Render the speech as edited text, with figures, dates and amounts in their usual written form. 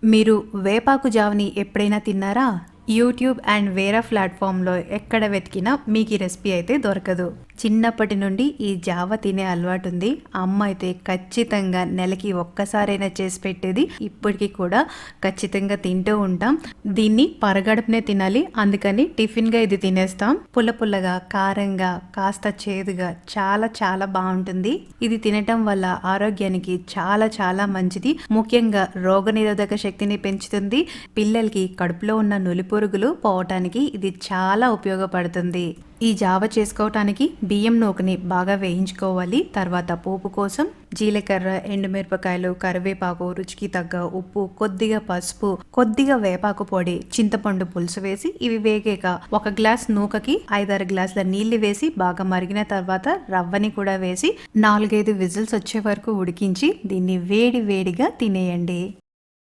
మీరు వేపాకు జావని ఎప్పుడైనా తిన్నారా? యూట్యూబ్ అండ్ వేరే ప్లాట్‌ఫామ్‌లో ఎక్కడ వెతికినా మీకు ఈ రెసిపీ అయితే దొరకదు. చిన్నప్పటి నుండి ఈ జావ తినే అలవాటుంది. అమ్మ అయితే ఖచ్చితంగా నెలకి ఒక్కసారైనా చేసి పెట్టేది. ఇప్పటికి కూడా ఖచ్చితంగా తింటూ ఉంటాం. దీన్ని పరగడుపునే తినాలి. అందుకని టిఫిన్‌గా ఇది తినేస్తాం. పుల్ల పుల్లగా, కారంగా, కాస్త చేదుగా చాలా చాలా బావుంటుంది. ఇది తినటం వల్ల ఆరోగ్యానికి చాలా చాలా మంచిది. ముఖ్యంగా రోగనిరోధక శక్తిని పెంచుతుంది. పిల్లలకి కడుపులో ఉన్న నులిపురుగులు పోవటానికి ఇది చాలా ఉపయోగపడుతుంది. ఈ జావ చేసుకోవటానికి బియ్యం నూకని బాగా వేయించుకోవాలి. తర్వాత పోపు కోసం జీలకర్ర, ఎండుమిరపకాయలు, కరివేపాకు, రుచికి తగ్గ ఉప్పు, కొద్దిగా పసుపు, కొద్దిగా వేపాకు పొడి, చింతపండు పులుసు వేసి ఇవి వేగాక 1 గ్లాస్ నూకకి 5-6 గ్లాసుల నీళ్లు వేసి బాగా మరిగిన తర్వాత రవ్వని కూడా వేసి 4-5 విజిల్స్ వచ్చే వరకు ఉడికించి దీన్ని వేడి వేడిగా తినేయండి.